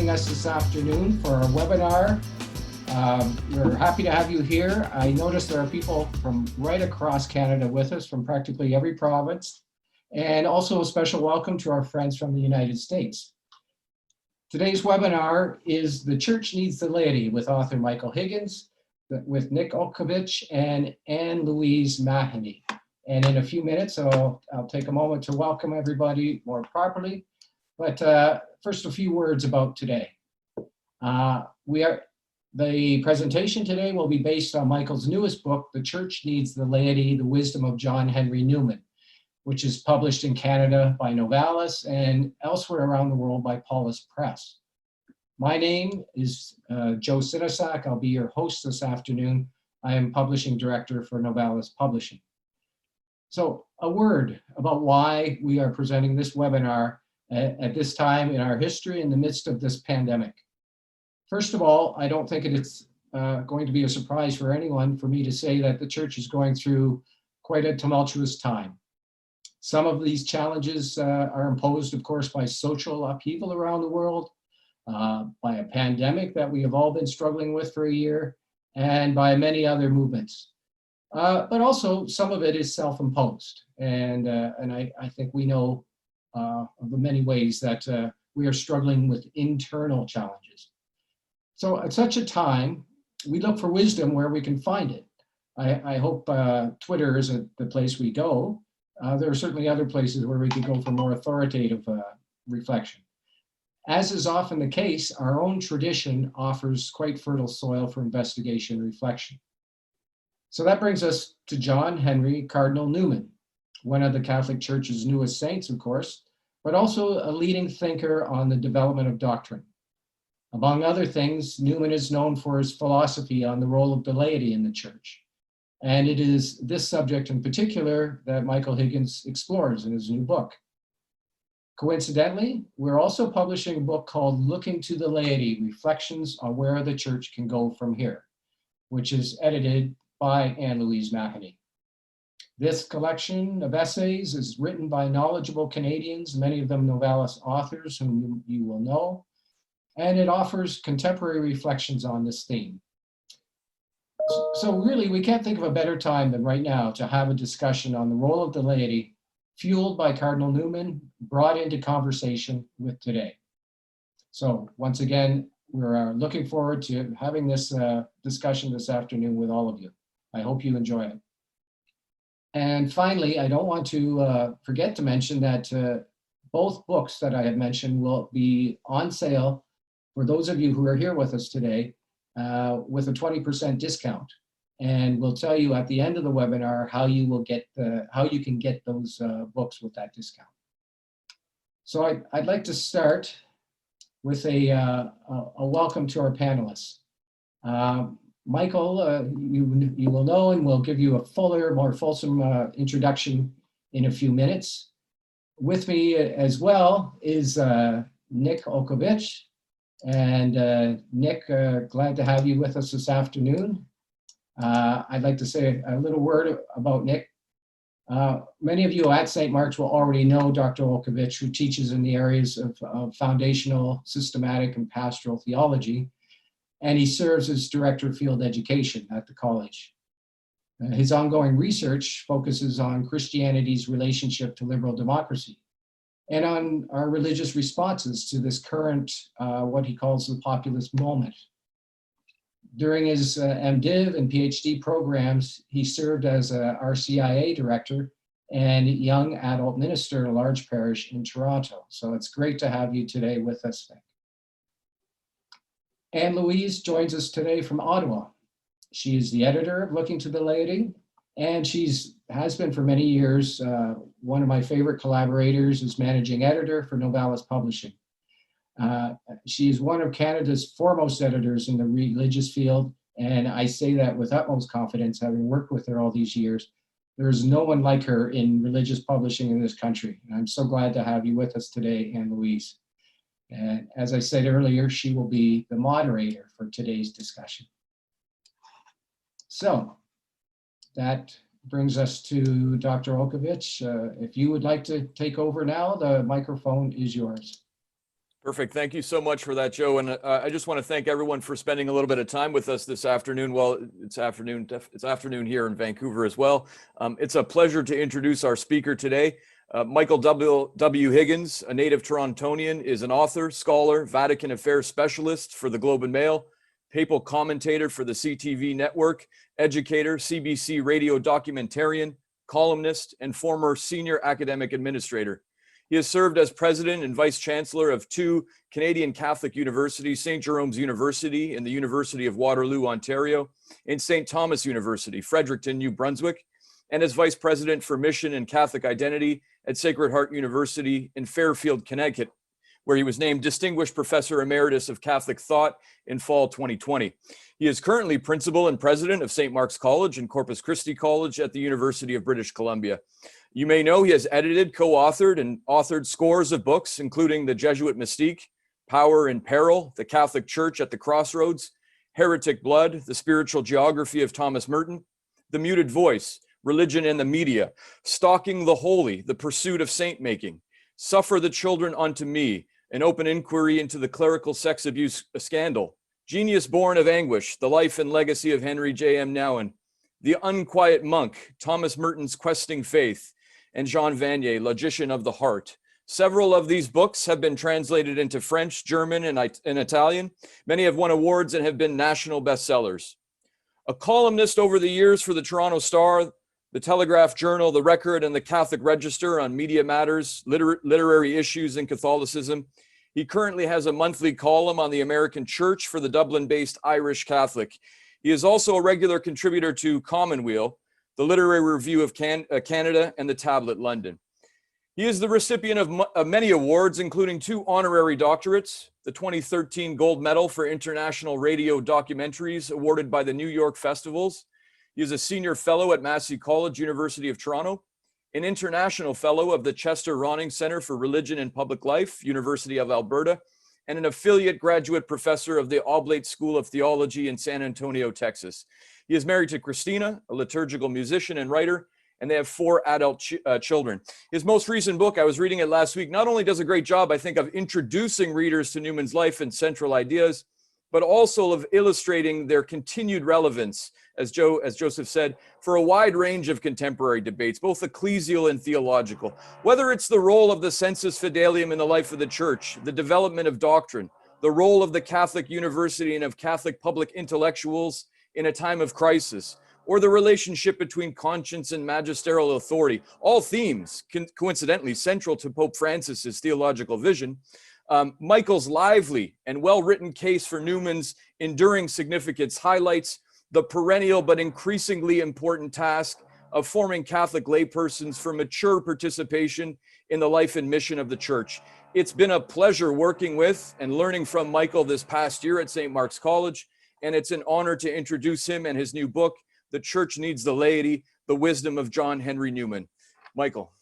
joining us this afternoon for our webinar. We're happy to have you here. I notice there are people from right across Canada with us, from practically every province, and also a special welcome to our friends from the United States. Today's webinar is The Church Needs the Laity with author Michael Higgins, with Nick Olkovich and Anne-Louise Mahoney. And in a few minutes, I'll take a moment to welcome everybody more properly. But first, a few words about today. The presentation today will be based on Michael's newest book, The Church Needs the Laity, The Wisdom of John Henry Newman, which is published in Canada by Novalis and elsewhere around the world by Paulus Press. My name is Joe Sinasak. I'll be your host this afternoon. I am Publishing Director for Novalis Publishing. So a word about why we are presenting this webinar at this time in our history in the midst of this pandemic. First of all, I don't think it's going to be a surprise for anyone for me to say that the church is going through quite a tumultuous time. Some of these challenges are imposed, of course, by social upheaval around the world, by a pandemic that we have all been struggling with for a year, and by many other movements. But also some of it is self-imposed. And I think we know of the many ways that we are struggling with internal challenges. So at such a time, we look for wisdom where we can find it. I hope Twitter isn't the place we go. There are certainly other places where we could go for more authoritative reflection. As is often the case, our own tradition offers quite fertile soil for investigation and reflection. So that brings us to John Henry Cardinal Newman, one of the Catholic Church's newest saints, of course, but also a leading thinker on the development of doctrine. Among other things, Newman is known for his philosophy on the role of the laity in the church. And it is this subject in particular that Michael Higgins explores in his new book. Coincidentally, we're also publishing a book called Looking to the Laity, Reflections on Where the Church Can Go From Here, which is edited by Anne-Louise Mahoney. This collection of essays is written by knowledgeable Canadians, many of them Novalis authors whom you will know, and it offers contemporary reflections on this theme. So really, we can't think of a better time than right now to have a discussion on the role of the laity, fueled by Cardinal Newman, brought into conversation with today. So once again, we're looking forward to having this discussion this afternoon with all of you. I hope you enjoy it. And finally, I don't want to forget to mention that both books that I have mentioned will be on sale for those of you who are here with us today with a 20% discount. And we'll tell you at the end of the webinar how you can get those books with that discount. So I'd like to start with a welcome to our panelists. Michael, you will know, and we'll give you a fuller, more fulsome introduction in a few minutes. With me as well is Nick Olkovich. And Nick, glad to have you with us this afternoon. I'd like to say a little word about Nick. Many of you at St. Mark's will already know Dr. Olkovich, who teaches in the areas of foundational, systematic, and pastoral theology, and he serves as Director of Field Education at the college. His ongoing research focuses on Christianity's relationship to liberal democracy, and on our religious responses to this current, what he calls the populist moment. During his MDiv and PhD programs, he served as a RCIA director and young adult minister in a large parish in Toronto. So it's great to have you today with us, Nick. Anne-Louise joins us today from Ottawa. She is the editor of Looking to the Laity, and has been for many years one of my favorite collaborators as managing editor for Novalis Publishing. She is one of Canada's foremost editors in the religious field, and I say that with utmost confidence, having worked with her all these years. There's no one like her in religious publishing in this country. And I'm so glad to have you with us today, Anne-Louise. And as I said earlier, she will be the moderator for today's discussion. So that brings us to Dr. Olkovich. If you would like to take over now, the microphone is yours. Perfect. Thank you so much for that, Joe. And I just want to thank everyone for spending a little bit of time with us this afternoon. Well, it's afternoon here in Vancouver as well. It's a pleasure to introduce our speaker today. Michael W Higgins, a native Torontonian, is an author, scholar, Vatican Affairs specialist for the Globe and Mail, papal commentator for the CTV network, educator, CBC radio documentarian, columnist, and former senior academic administrator. He has served as president and vice chancellor of two Canadian Catholic universities, St. Jerome's University and the University of Waterloo, Ontario, and St. Thomas University, Fredericton, New Brunswick, and as vice president for mission and Catholic identity at Sacred Heart University in Fairfield, Connecticut, where he was named Distinguished Professor Emeritus of Catholic Thought in fall 2020. He is currently principal and president of St. Mark's College and Corpus Christi College at the University of British Columbia. You may know he has edited, co-authored, and authored scores of books, including The Jesuit Mystique, Power and Peril, The Catholic Church at the Crossroads, Heretic Blood, The Spiritual Geography of Thomas Merton, The Muted Voice, Religion and the Media, Stalking the Holy, The Pursuit of Saint-Making, Suffer the Children Unto Me, An Open Inquiry into the Clerical Sex Abuse Scandal, Genius Born of Anguish, The Life and Legacy of Henry J.M. Nouwen, The Unquiet Monk, Thomas Merton's Questing Faith, and Jean Vanier, Logician of the Heart. Several of these books have been translated into French, German, and Italian. Many have won awards and have been national bestsellers. A columnist over the years for the Toronto Star, the Telegraph Journal, the Record, and the Catholic Register on media matters, literary issues, and Catholicism. He currently has a monthly column on the American Church for the Dublin-based Irish Catholic. He is also a regular contributor to Commonweal, the Literary Review of Canada, and the Tablet London. He is the recipient of many awards, including 2 honorary doctorates, the 2013 Gold Medal for International Radio Documentaries awarded by the New York Festivals. He is a senior fellow at Massey College, University of Toronto, an international fellow of the Chester Ronning Center for Religion and Public Life, University of Alberta, and an affiliate graduate professor of the Oblate School of Theology in San Antonio, Texas. He is married to Christina, a liturgical musician and writer, and they have 4 adult children. His most recent book, I was reading it last week, not only does a great job, I think, of introducing readers to Newman's life and central ideas, but also of illustrating their continued relevance, as Joseph said, for a wide range of contemporary debates, both ecclesial and theological. Whether it's the role of the sensus fidelium in the life of the church, the development of doctrine, the role of the Catholic University and of Catholic public intellectuals in a time of crisis, or the relationship between conscience and magisterial authority, all themes coincidentally central to Pope Francis's theological vision. Michael's lively and well-written case for Newman's enduring significance highlights the perennial but increasingly important task of forming Catholic laypersons for mature participation in the life and mission of the Church. It's been a pleasure working with and learning from Michael this past year at St. Mark's College, and it's an honor to introduce him and his new book, The Church Needs the Laity, The Wisdom of John Henry Newman. Michael.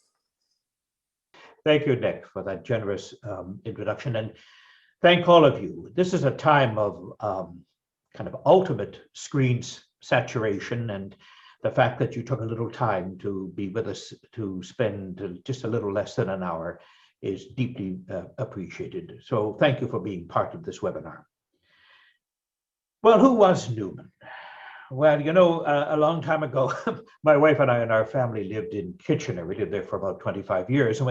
Thank you, Nick, for that generous introduction, and thank all of you. This is a time of kind of ultimate screen saturation, and the fact that you took a little time to be with us to spend just a little less than an hour is deeply appreciated. So thank you for being part of this webinar. Well, who was Newman? Well, you know, a long time ago, my wife and I and our family lived in Kitchener. We lived there for about 25 years.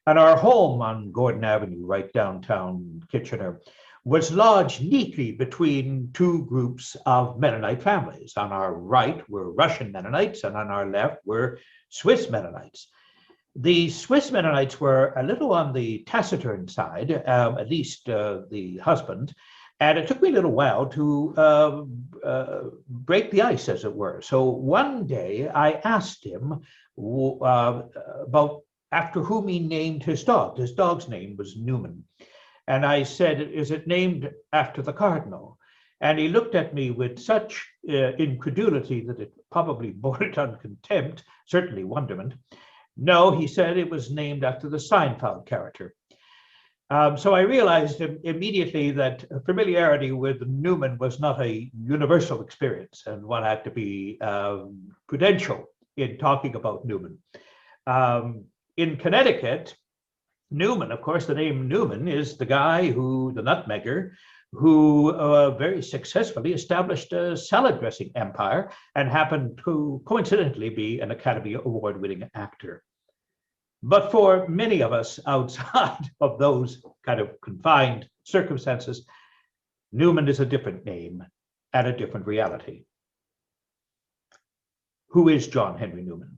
And our home on Gordon Avenue, right downtown Kitchener, was lodged neatly between 2 groups of Mennonite families. On our right were Russian Mennonites, and on our left were Swiss Mennonites. The Swiss Mennonites were a little on the taciturn side, at least the husband, and it took me a little while to break the ice, as it were. So one day I asked him about after whom he named his dog. His dog's name was Newman. And I said, is it named after the Cardinal? And he looked at me with such incredulity that it probably bordered on contempt, certainly wonderment. No, he said it was named after the Seinfeld character. So I realized immediately that familiarity with Newman was not a universal experience, and one had to be prudential in talking about Newman. In Connecticut, Newman, of course, the name Newman is the guy the nutmegger, who very successfully established a salad dressing empire and happened to coincidentally be an Academy Award-winning actor. But for many of us outside of those kind of confined circumstances, Newman is a different name and a different reality. Who is John Henry Newman?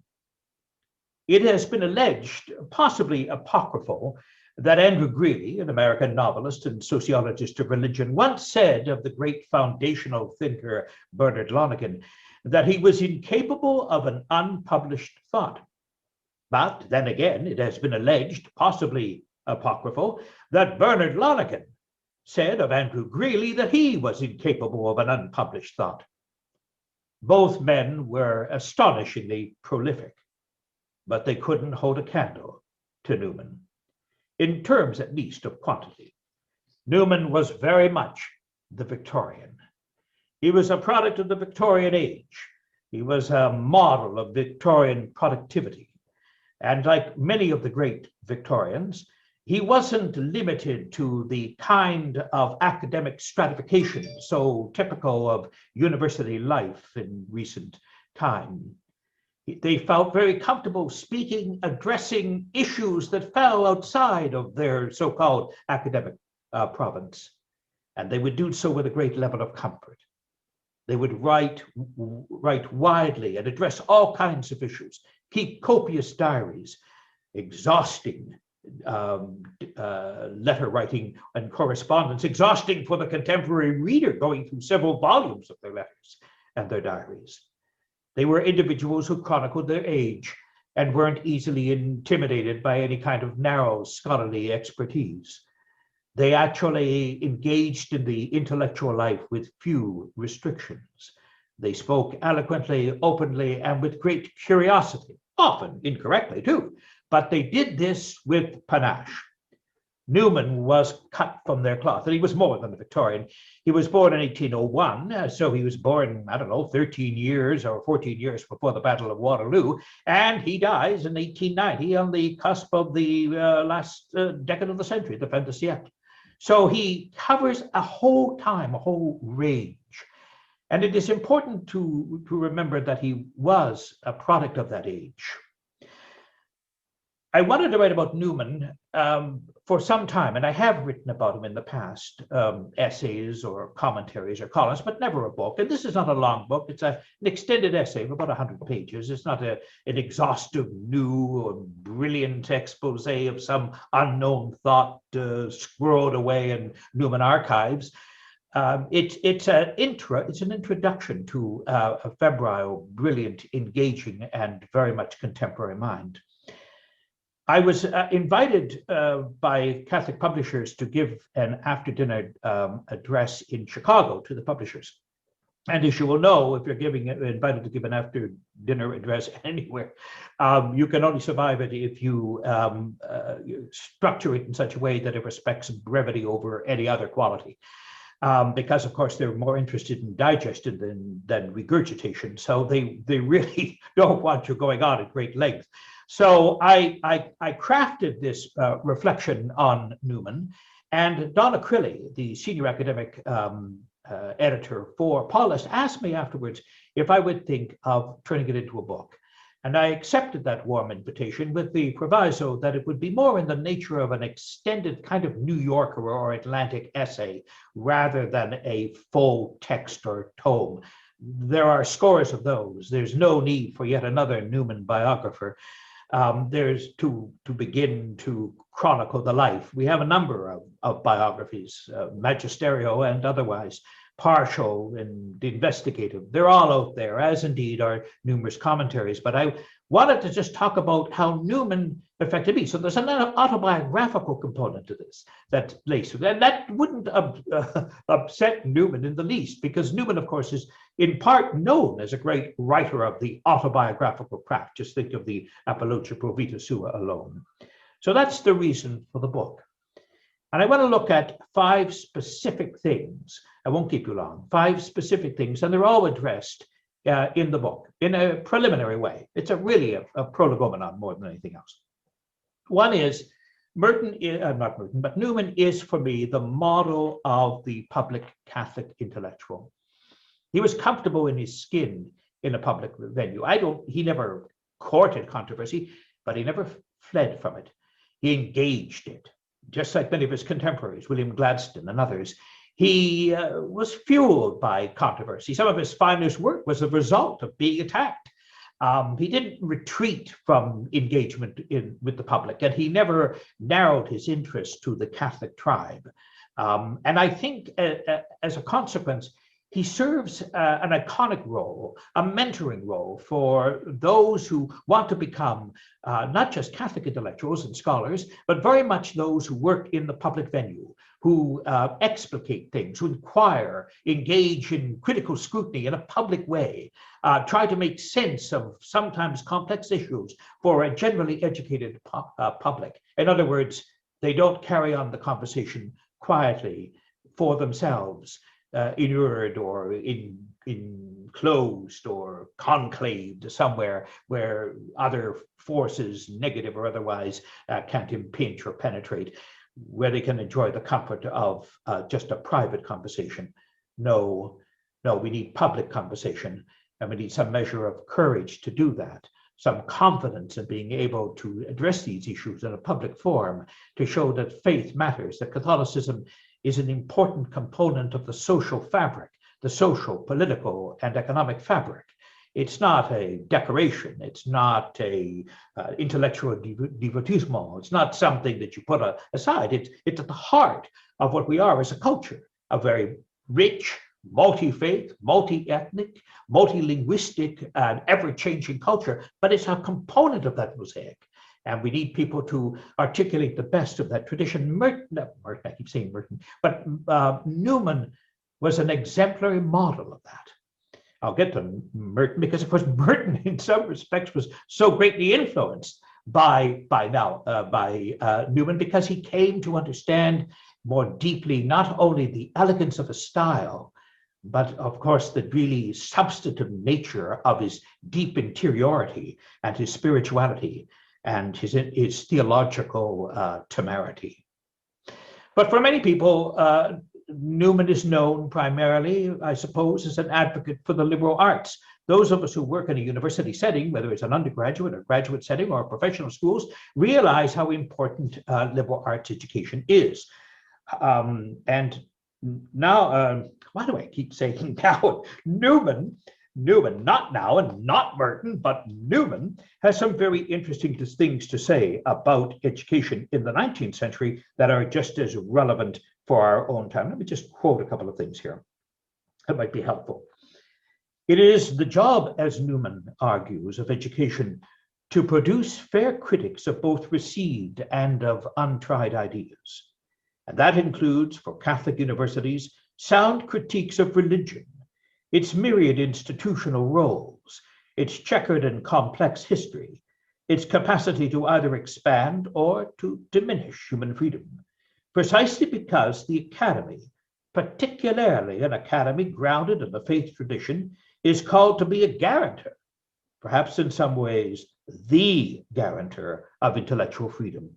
It has been alleged, possibly apocryphal, that Andrew Greeley, an American novelist and sociologist of religion, once said of the great foundational thinker Bernard Lonergan that he was incapable of an unpublished thought. But then again, it has been alleged, possibly apocryphal, that Bernard Lonergan said of Andrew Greeley that he was incapable of an unpublished thought. Both men were astonishingly prolific, but they couldn't hold a candle to Newman, in terms at least of quantity. Newman was very much the Victorian. He was a product of the Victorian age. He was a model of Victorian productivity. And like many of the great Victorians, he wasn't limited to the kind of academic stratification so typical of university life in recent time. They felt very comfortable speaking, addressing issues that fell outside of their so-called academic province. And they would do so with a great level of comfort. They would write widely and address all kinds of issues, keep copious diaries, exhausting letter writing and correspondence, exhausting for the contemporary reader, going through several volumes of their letters and their diaries. They were individuals who chronicled their age and weren't easily intimidated by any kind of narrow scholarly expertise. They actually engaged in the intellectual life with few restrictions. They spoke eloquently, openly, and with great curiosity, often incorrectly too, but they did this with panache. Newman was cut from their cloth, and he was more than a Victorian. He was born in 1801, so he was born, 13 years or 14 years before the Battle of Waterloo, and he dies in 1890 on the cusp of the last decade of the century, the fin de siècle. So he covers a whole time, a whole range. And it is important to remember that he was a product of that age. I wanted to write about Newman for some time, and I have written about him in the past, essays or commentaries or columns, but never a book. And this is not a long book. It's an extended essay of about 100 pages. It's not an exhaustive, new or brilliant expose of some unknown thought squirreled away in Newman archives. It's an introduction to a febrile, brilliant, engaging, and very much contemporary mind. I was invited by Catholic publishers to give an after-dinner address in Chicago to the publishers. And as you will know, if you're invited to give an after-dinner address anywhere, you can only survive it if you structure it in such a way that it respects brevity over any other quality. Because, of course, they're more interested in digestion than regurgitation. So they really don't want you going on at great length. So I crafted this reflection on Newman, and Donna Crilly, the senior academic editor for Paulist, asked me afterwards if I would think of turning it into a book. And I accepted that warm invitation with the proviso that it would be more in the nature of an extended kind of New Yorker or Atlantic essay rather than a full text or tome. There are scores of those. There's no need for yet another Newman biographer. There's to begin to chronicle the life. We have a number of biographies, magisterial and otherwise, partial and investigative. They're all out there, as indeed are numerous commentaries. But I wanted to just talk about how Newman affected me. So there's an autobiographical component to this that's laced with, and that wouldn't upset Newman in the least, because Newman, of course, is in part known as a great writer of the autobiographical craft. Just think of the Apologia Pro Vita Sua alone. So that's the reason for the book. And I want to look at 5 specific things. I won't keep you long. 5 specific things, and they're all addressed in the book in a preliminary way. It's really a prolegomenon more than anything else. One is Merton is, not Merton, but Newman is for me the model of the public Catholic intellectual. He was comfortable in his skin in a public venue. He never courted controversy, but he never fled from it. He engaged it, just like many of his contemporaries, William Gladstone and others. He was fueled by controversy. Some of his finest work was a result of being attacked. He didn't retreat from engagement with the public, and he never narrowed his interest to the Catholic tribe. And I think as a consequence, he serves an iconic role, a mentoring role for those who want to become not just Catholic intellectuals and scholars, but very much those who work in the public venue, who explicate things, who inquire, engage in critical scrutiny in a public way, try to make sense of sometimes complex issues for a generally educated public. In other words, they don't carry on the conversation quietly for themselves, inured or enclosed or conclaved somewhere where other forces, negative or otherwise, can't impinge or penetrate, where they can enjoy the comfort of just a private conversation. No, we need public conversation, and we need some measure of courage to do that, some confidence in being able to address these issues in a public forum, to show that faith matters, that Catholicism is an important component of the social fabric, the social, political, and economic fabric. It's not a decoration. It's not a intellectual divertissement. It's not something that you put aside. It's at the heart of what we are as a culture, a very rich, multi-faith, multi-ethnic, multi-linguistic, and ever-changing culture, but it's a component of that mosaic. And we need people to articulate the best of that tradition. I keep saying Merton, but Newman was an exemplary model of that. I'll get to Merton because, of course, Merton in some respects was so greatly influenced by Newman, because he came to understand more deeply not only the elegance of a style, but of course the really substantive nature of his deep interiority and his spirituality and his theological temerity. But for many people, Newman is known primarily, I suppose, as an advocate for the liberal arts. Those of us who work in a university setting, whether it's an undergraduate or graduate setting or professional schools, realize how important liberal arts education is. And now, why do I keep saying now? Newman, not now and not Merton, but Newman has some very interesting things to say about education in the 19th century that are just as relevant for our own time. Let me just quote a couple of things here that might be helpful. It is the job, as Newman argues, of education to produce fair critics of both received and of untried ideas. And that includes, for Catholic universities, sound critiques of religion, its myriad institutional roles, its checkered and complex history, its capacity to either expand or to diminish human freedom, precisely because the academy, particularly an academy grounded in the faith tradition, is called to be a guarantor, perhaps in some ways the guarantor of intellectual freedom.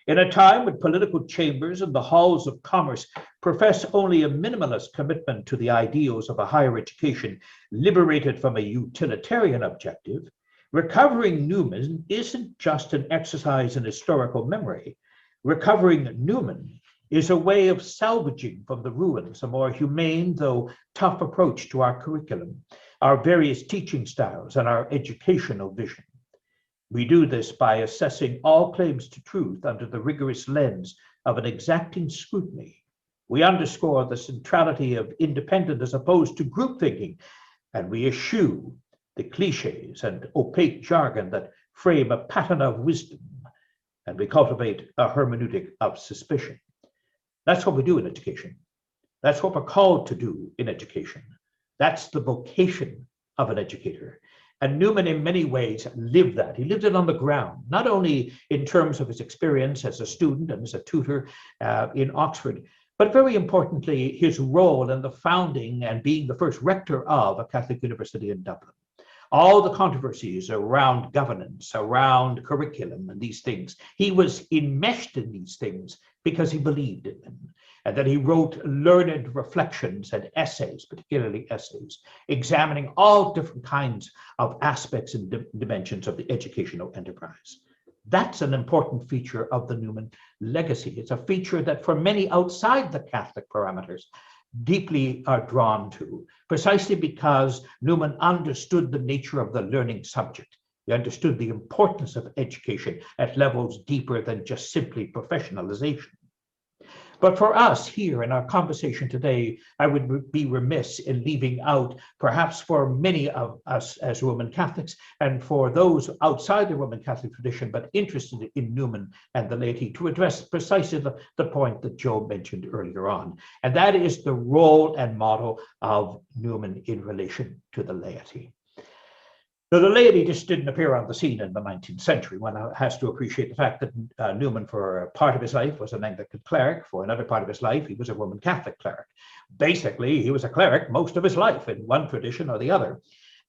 In a time when political chambers and the halls of commerce profess only a minimalist commitment to the ideals of a higher education liberated from a utilitarian objective, recovering Newman isn't just an exercise in historical memory. Recovering Newman is a way of salvaging from the ruins a more humane, though tough approach to our curriculum, our various teaching styles, and our educational vision. We do this by assessing all claims to truth under the rigorous lens of an exacting scrutiny. We underscore the centrality of independent as opposed to group thinking, and we eschew the cliches and opaque jargon that frame a pattern of wisdom, and we cultivate a hermeneutic of suspicion. That's what we do in education. That's what we're called to do in education. That's the vocation of an educator. And Newman, in many ways, lived that. He lived it on the ground, not only in terms of his experience as a student and as a tutor in Oxford, but very importantly, his role in the founding and being the first rector of a Catholic university in Dublin. all the controversies around governance, around curriculum and these things. He was enmeshed in these things because he believed in them, and that he wrote learned reflections and essays, particularly essays, examining all different kinds of aspects and dimensions of the educational enterprise. That's an important feature of the Newman legacy. It's a feature that for many outside the Catholic parameters deeply are drawn to, precisely because Newman understood the nature of the learning subject. He understood the importance of education at levels deeper than just simply professionalization. But for us here in our conversation today, I would be remiss in leaving out, perhaps for many of us as Roman Catholics, and for those outside the Roman Catholic tradition, but interested in Newman and the laity, to address precisely the point that Joe mentioned earlier on. And that is the role and model of Newman in relation to the laity. Now, the laity just didn't appear on the scene in the 19th century. One has to appreciate the fact that Newman, for a part of his life, was an Anglican cleric. For another part of his life, he was a Roman Catholic cleric. Basically, he was a cleric most of his life in one tradition or the other.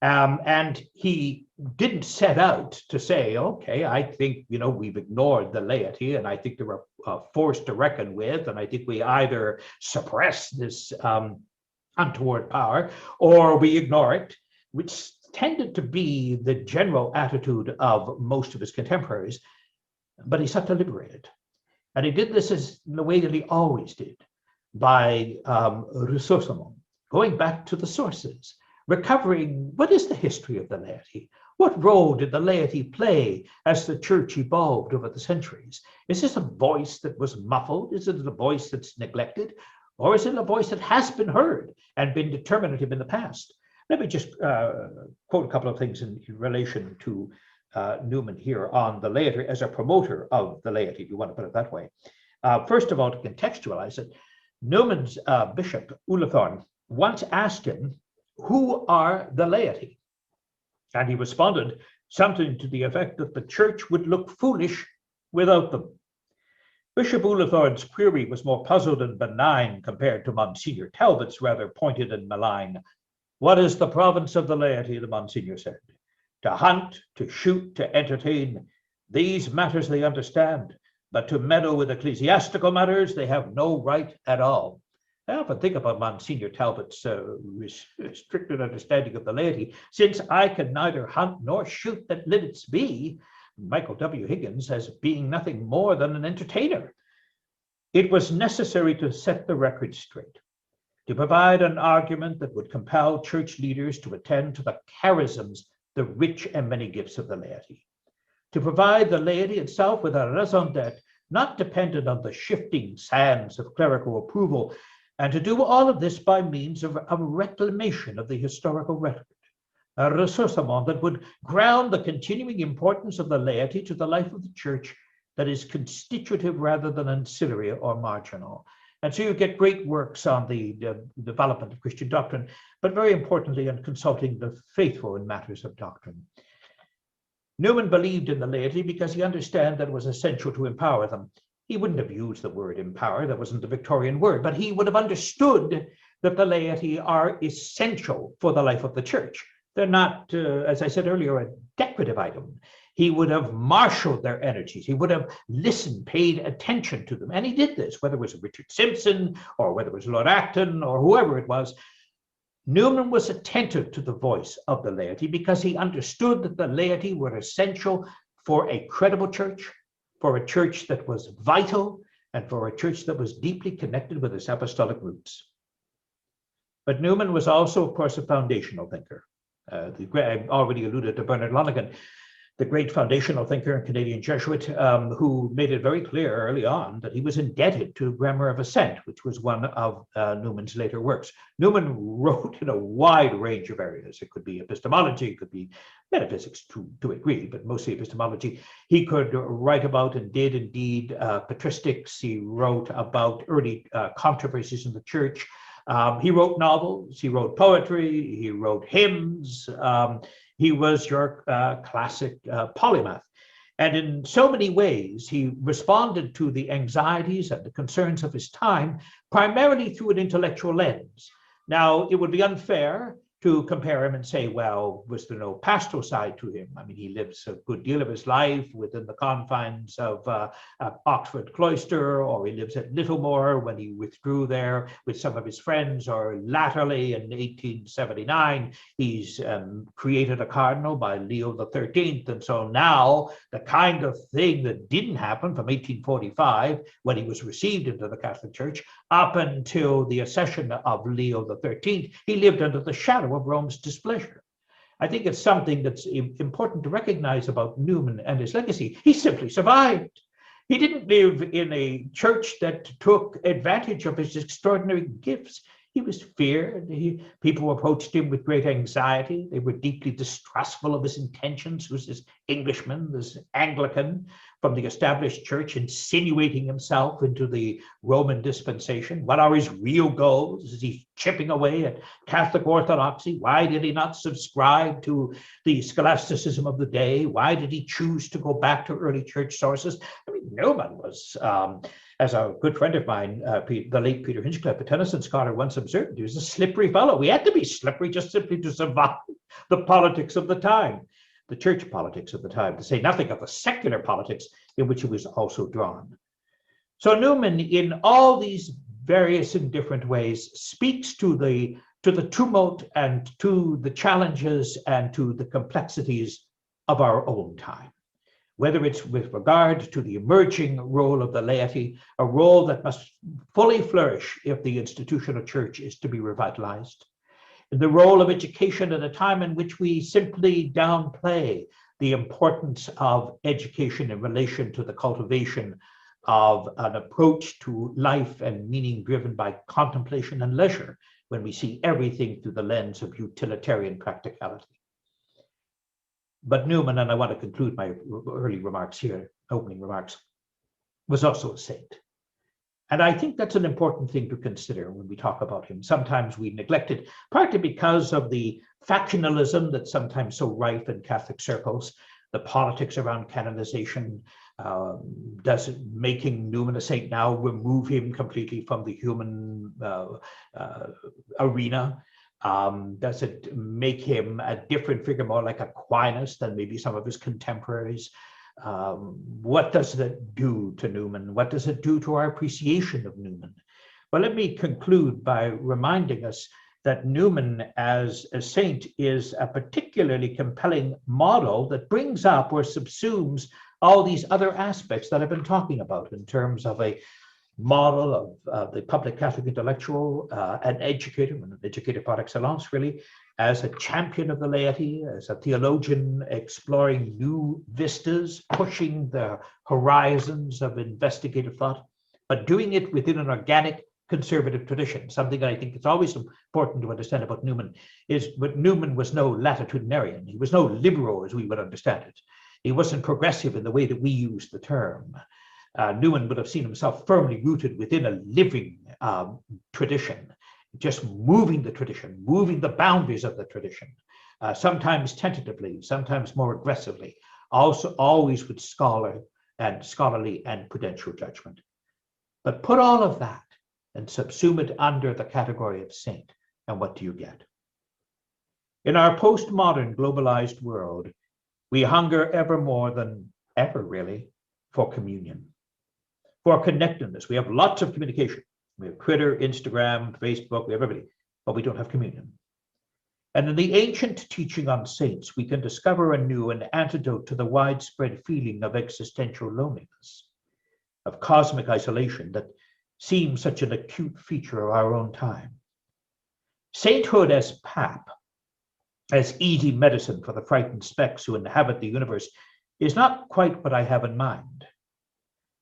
And he didn't set out to say, okay, I think, we've ignored the laity, and I think they're a force to reckon with, and I think we either suppress this untoward power or we ignore it, which tended to be the general attitude of most of his contemporaries, but he sought to liberate it. And he did this in the way that he always did, by ressourcement, going back to the sources, recovering what is the history of the laity? What role did the laity play as the church evolved over the centuries? Is this a voice that was muffled? Is it a voice that's neglected? Or is it a voice that has been heard and been determinative in the past? Let me just quote a couple of things in relation to Newman here on the laity as a promoter of the laity, if you want to put it that way. First of all, to contextualize it, Newman's bishop, Ullathorne, once asked him, "Who are the laity?" And he responded something to the effect that the church would look foolish without them. Bishop Ullathorne's query was more puzzled and benign compared to Monsignor Talbot's rather pointed and malign. "What is the province of the laity?" the Monsignor said. "To hunt, to shoot, to entertain, these matters they understand, but to meddle with ecclesiastical matters they have no right at all." I often think about Monsignor Talbot's restricted understanding of the laity. "Since I can neither hunt nor shoot, that limits me," Michael W Higgins, "as being nothing more than an entertainer." It was necessary to set the record straight, to provide an argument that would compel church leaders to attend to the charisms, the rich and many gifts of the laity, to provide the laity itself with a raison d'etre, not dependent on the shifting sands of clerical approval, and to do all of this by means of a reclamation of the historical record, a ressourcement that would ground the continuing importance of the laity to the life of the church that is constitutive rather than ancillary or marginal. And so you get great works on the development of Christian doctrine, but very importantly on consulting the faithful in matters of doctrine. Newman believed in the laity because he understood that it was essential to empower them. He wouldn't have used the word empower, that wasn't the Victorian word, but he would have understood that the laity are essential for the life of the church. They're not, as I said earlier, a decorative item. He would have marshaled their energies. He would have listened, paid attention to them. And he did this, whether it was Richard Simpson or whether it was Lord Acton or whoever it was. Newman was attentive to the voice of the laity because he understood that the laity were essential for a credible church, for a church that was vital, and for a church that was deeply connected with its apostolic roots. But Newman was also, of course, a foundational thinker. I already alluded to Bernard Lonergan, the great foundational thinker and Canadian Jesuit, who made it very clear early on that he was indebted to Grammar of Assent, which was one of Newman's later works. Newman wrote in a wide range of areas. It could be epistemology, it could be metaphysics to a degree, but mostly epistemology. He could write about and did indeed patristics. He wrote about early controversies in the church. He wrote novels, he wrote poetry, he wrote hymns. He was your classic polymath. And in so many ways, he responded to the anxieties and the concerns of his time, primarily through an intellectual lens. Now, it would be unfair to compare him and say, well, was there no pastoral side to him? I mean, he lives a good deal of his life within the confines of Oxford Cloister, or he lives at Littlemore when he withdrew there with some of his friends, or latterly in 1879, he's created a cardinal by Leo XIII. And so now the kind of thing that didn't happen from 1845, when he was received into the Catholic Church, up until the accession of Leo XIII, he lived under the shadow of Rome's displeasure. I think it's something that's important to recognize about Newman and his legacy. He simply survived. He didn't live in a church that took advantage of his extraordinary gifts. He was feared. People approached him with great anxiety. They were deeply distrustful of his intentions. He was this Englishman, this Anglican from the established church, insinuating himself into the Roman dispensation. What are his real goals? Is he chipping away at Catholic orthodoxy? Why did he not subscribe to the scholasticism of the day? Why did he choose to go back to early church sources? I mean, Newman was, as a good friend of mine, the late Peter Hinchcliffe, a Tennyson scholar, once observed, he was a slippery fellow. We had to be slippery just simply to survive the politics of the time, the church politics of the time, to say nothing of the secular politics in which he was also drawn. So Newman, in all these various and different ways, speaks to the tumult and to the challenges and to the complexities of our own time, whether it's with regard to the emerging role of the laity, a role that must fully flourish if the institutional church is to be revitalized, the role of education at a time in which we simply downplay the importance of education in relation to the cultivation of an approach to life and meaning driven by contemplation and leisure, when we see everything through the lens of utilitarian practicality. But Newman, and I want to conclude my early remarks here, opening remarks, was also a saint. And I think that's an important thing to consider when we talk about him. Sometimes we neglect it, partly because of the factionalism that's sometimes so rife in Catholic circles, the politics around canonization. Does making Newman a saint now remove him completely from the human arena? Does it make him a different figure, more like Aquinas than maybe some of his contemporaries? What does that do to Newman? What does it do to our appreciation of Newman? Well, let me conclude by reminding us that Newman as a saint is a particularly compelling model that brings up or subsumes all these other aspects that I've been talking about in terms of a model of the public Catholic intellectual, an educator par excellence, really, as a champion of the laity, as a theologian exploring new vistas, pushing the horizons of investigative thought, but doing it within an organic conservative tradition. Something that I think it's always important to understand about Newman is that Newman was no latitudinarian. He was no liberal as we would understand it. He wasn't progressive in the way that we use the term. Newman would have seen himself firmly rooted within a living tradition, just moving the tradition, moving the boundaries of the tradition, sometimes tentatively, sometimes more aggressively, also always with scholarly and prudential judgment. But put all of that and subsume it under the category of saint, and what do you get? In our postmodern globalized world, we hunger ever more than ever, really, for communion, for connectedness. We have lots of communication. We have Twitter, Instagram, Facebook, we have everything, but we don't have communion. And in the ancient teaching on saints, we can discover anew an antidote to the widespread feeling of existential loneliness, of cosmic isolation that seems such an acute feature of our own time. Sainthood as pap, as easy medicine for the frightened specks who inhabit the universe, is not quite what I have in mind.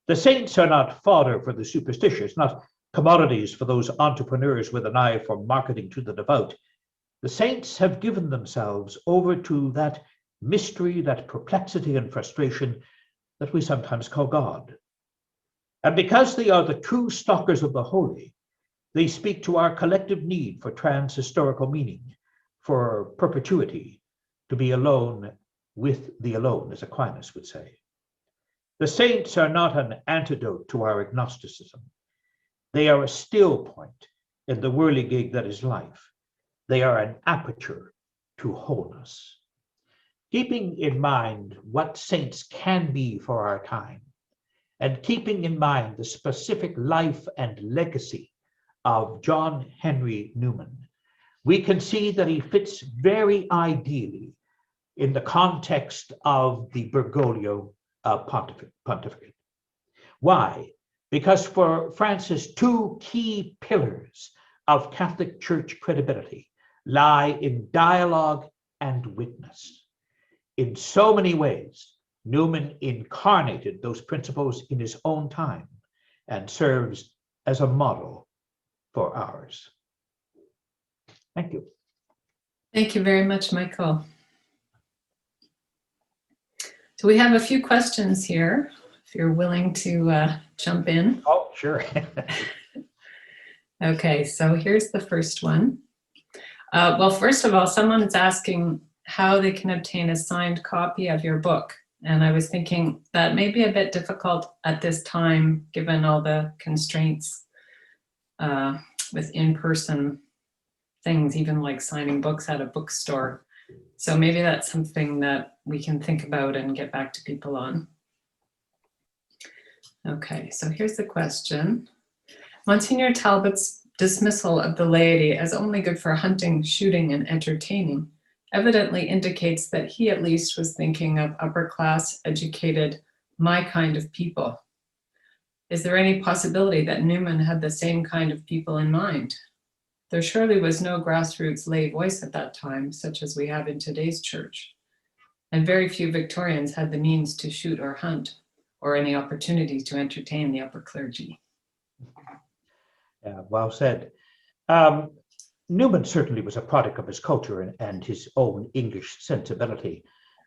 The saints are not fodder for the superstitious, not commodities for those entrepreneurs with an eye for marketing to the devout. The saints have given themselves over to that mystery, that perplexity and frustration that we sometimes call God. And because they are the true stalkers of the holy, they speak to our collective need for trans-historical meaning, for perpetuity, to be alone with the alone, as Aquinas would say. The saints are not an antidote to our agnosticism. They are a still point in the whirligig that is life. they are an aperture to wholeness. Keeping in mind what saints can be for our time, and keeping in mind the specific life and legacy of John Henry Newman, we can see that he fits very ideally in the context of the Bergoglio pontificate. Why? Because for Francis, two key pillars of Catholic Church credibility lie in dialogue and witness. In so many ways, Newman incarnated those principles in his own time and serves as a model for ours. Thank you. Thank you very much, Michael. So we have a few questions here, if you're willing to jump in. Oh, sure. Okay, so here's the first one. Well, first of all, someone is asking how they can obtain a signed copy of your book. And I was thinking that may be a bit difficult at this time, given all the constraints with in-person things, even like signing books at a bookstore. So maybe that's something that we can think about and get back to people on. Okay, so here's the question. Monsignor Talbot's dismissal of the laity as only good for hunting, shooting, and entertaining evidently indicates that he at least was thinking of upper-class, educated, my kind of people. Is there any possibility that Newman had the same kind of people in mind? There surely was no grassroots lay voice at that time, such as we have in today's church. And very few Victorians had the means to shoot or hunt, or any opportunity to entertain the upper clergy. Yeah, well said. Newman certainly was a product of his culture and his own English sensibility.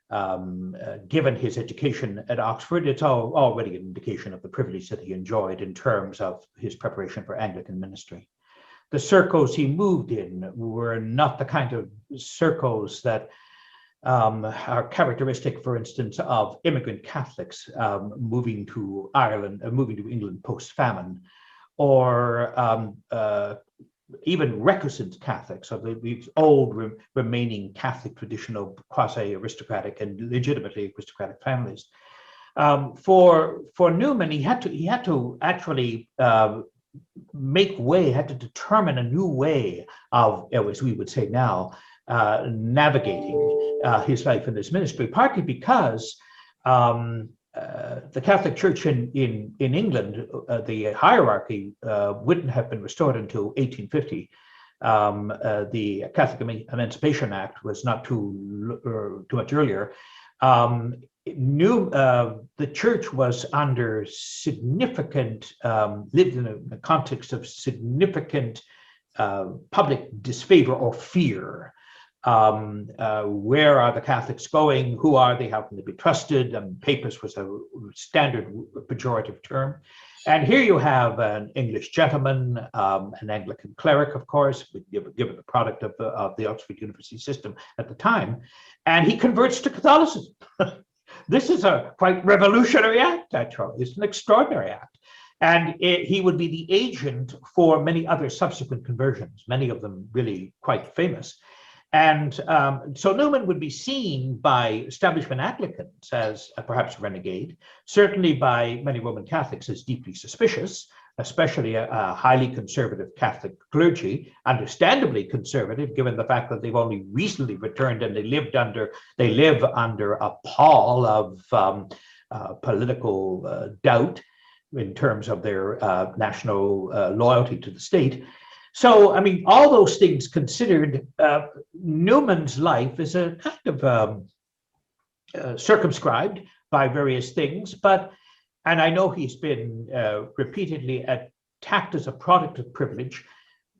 Given his education at Oxford, it's already an indication of the privilege that he enjoyed in terms of his preparation for Anglican ministry. The circles he moved in were not the kind of circles that are characteristic, for instance, of immigrant Catholics moving to England post-famine, or even recusant Catholics, of these old remaining Catholic tradition of quasi-aristocratic and legitimately aristocratic families. For Newman, he had to actually make way, had to determine a new way of, as we would say now, navigating his life in this ministry, partly because the Catholic Church in England, the hierarchy wouldn't have been restored until 1850. The Catholic Emancipation Act was not too much earlier. The church was under significant, lived in a context of significant public disfavor or fear. Where are the Catholics going? Who are they? How can they be trusted? Papist was a standard pejorative term. And here you have an English gentleman, an Anglican cleric, of course, given the product of the Oxford University system at the time, and he converts to Catholicism. This is a quite revolutionary act, actually. It's an extraordinary act. And he would be the agent for many other subsequent conversions, many of them really quite famous. And so Newman would be seen by establishment Anglicans as perhaps a renegade, certainly by many Roman Catholics as deeply suspicious, especially a highly conservative Catholic clergy, understandably conservative, given the fact that they've only recently returned and they live under a pall of political doubt in terms of their national loyalty to the state. So, I mean, all those things considered, Newman's life is a kind of circumscribed by various things, and I know he's been repeatedly attacked as a product of privilege.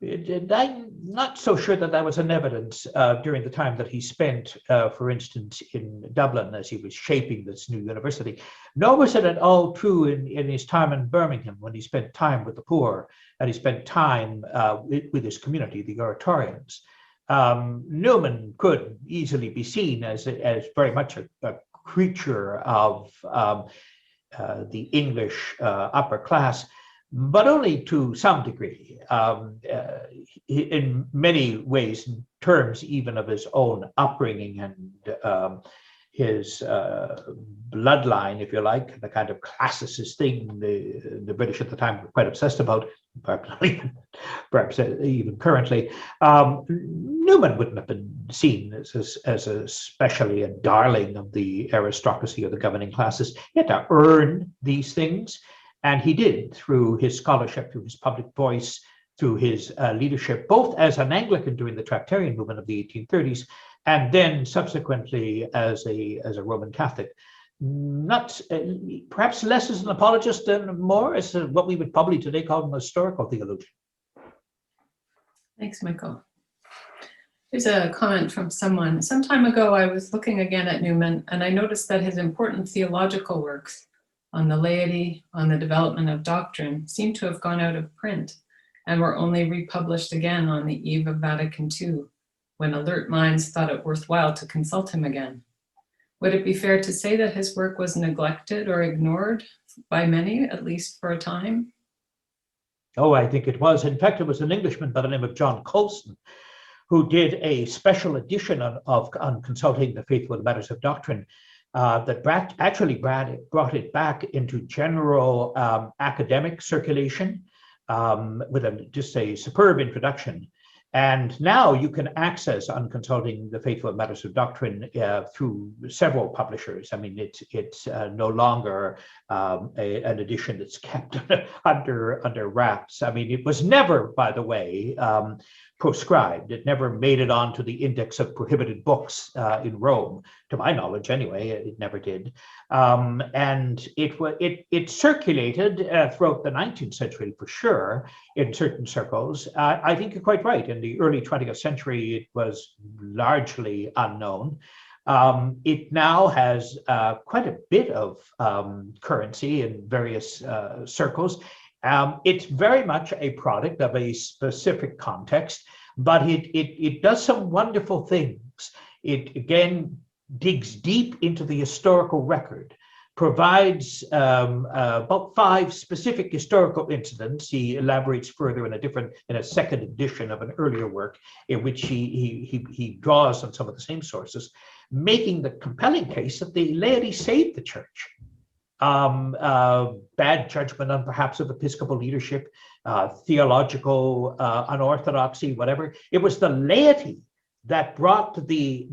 I'm not so sure that was an evidence during the time that he spent, for instance, in Dublin as he was shaping this new university. Nor was it at all true in his time in Birmingham, when he spent time with the poor and he spent time with his community, the Oratorians. Newman could easily be seen as very much a creature of the English upper class, but only to some degree. In many ways, in terms even of his own upbringing and his bloodline, if you like, the kind of classicist thing the British at the time were quite obsessed about, perhaps even currently. Newman wouldn't have been seen as especially a darling of the aristocracy or the governing classes. He had to earn these things, and he did through his scholarship, through his public voice, through his leadership, both as an Anglican during the Tractarian movement of the 1830s, and then subsequently as a Roman Catholic. Not perhaps less as an apologist and more as what we would probably today call an historical theologian. Thanks, Michael. Here's a comment from someone. Some time ago, I was looking again at Newman, and I noticed that his important theological works on the laity, on the development of doctrine, seemed to have gone out of print and were only republished again on the eve of Vatican II, when alert minds thought it worthwhile to consult him again. Would it be fair to say that his work was neglected or ignored by many, at least for a time? Oh, I think it was. In fact, it was an Englishman by the name of John Colson who did a special edition on consulting the faithful in matters of doctrine that actually brought it back into general academic circulation with just a superb introduction. And now you can access On Consulting the Faithful in Matters of Doctrine through several publishers. I mean, it's no longer an edition that's kept under wraps. I mean, it was never, by the way, proscribed. It never made it onto the index of prohibited books in Rome, to my knowledge anyway. It never did. And it circulated throughout the 19th century for sure in certain circles. I think you're quite right. In the early 20th century, it was largely unknown. It now has quite a bit of currency in various circles. It's very much a product of a specific context, but it does some wonderful things. It again digs deep into the historical record, provides about 5 specific historical incidents. He elaborates further in a second edition of an earlier work in which he draws on some of the same sources, making the compelling case that the laity saved the church. Bad judgment on perhaps of episcopal leadership, theological unorthodoxy, whatever. It was the laity that brought the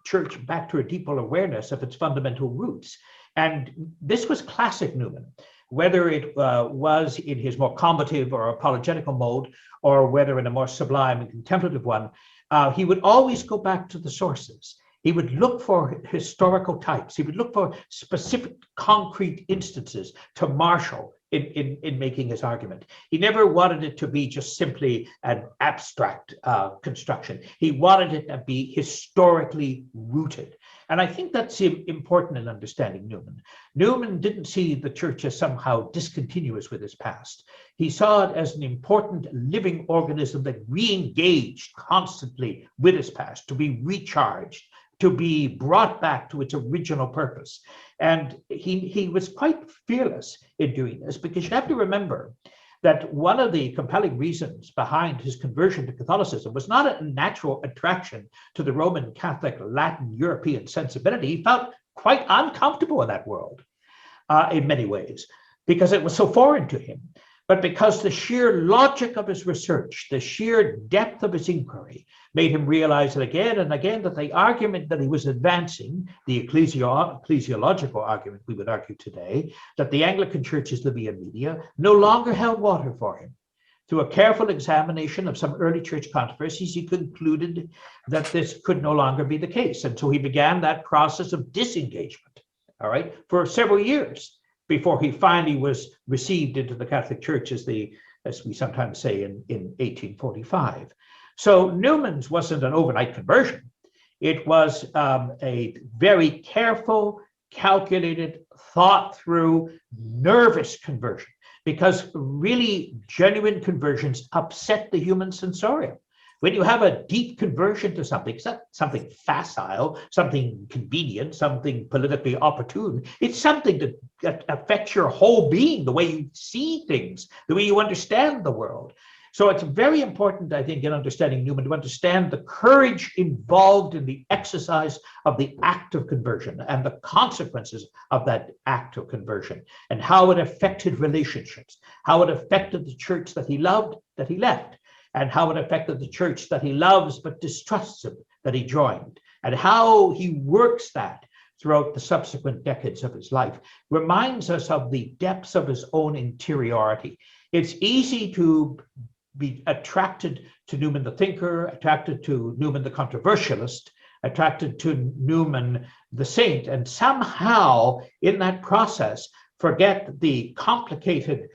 church back to a deeper awareness of its fundamental roots. And this was classic Newman, whether it was in his more combative or apologetical mode, or whether in a more sublime and contemplative one, he would always go back to the sources. He would look for historical types. He would look for specific concrete instances to marshal in making his argument. He never wanted it to be just simply an abstract construction. He wanted it to be historically rooted. And I think that's important in understanding Newman. Newman didn't see the church as somehow discontinuous with its past. He saw it as an important living organism that re-engaged constantly with its past, to be recharged, to be brought back to its original purpose. And he was quite fearless in doing this, because you have to remember that one of the compelling reasons behind his conversion to Catholicism was not a natural attraction to the Roman Catholic Latin European sensibility. He felt quite uncomfortable in that world in many ways, because it was so foreign to him. But because the sheer logic of his research, the sheer depth of his inquiry, made him realize that again and again that the argument that he was advancing, the ecclesiological argument we would argue today, that the Anglican Church is the via media, no longer held water for him. Through a careful examination of some early church controversies, he concluded that this could no longer be the case. And so he began that process of disengagement, all right, for several years, before he finally was received into the Catholic Church, as we sometimes say, in 1845. So Newman's wasn't an overnight conversion. It was a very careful, calculated, thought through, nervous conversion, because really genuine conversions upset the human sensorium. When you have a deep conversion to something, it's not something facile, something convenient, something politically opportune. It's something that affects your whole being, the way you see things, the way you understand the world. So it's very important, I think, in understanding Newman, to understand the courage involved in the exercise of the act of conversion and the consequences of that act of conversion, and how it affected relationships, how it affected the church that he loved, that he left, and how it affected the church that he loves but distrusts him, that he joined, and how he works that throughout the subsequent decades of his life, reminds us of the depths of his own interiority. It's easy to be attracted to Newman the thinker, attracted to Newman the controversialist, attracted to Newman the saint, and somehow in that process forget the complicated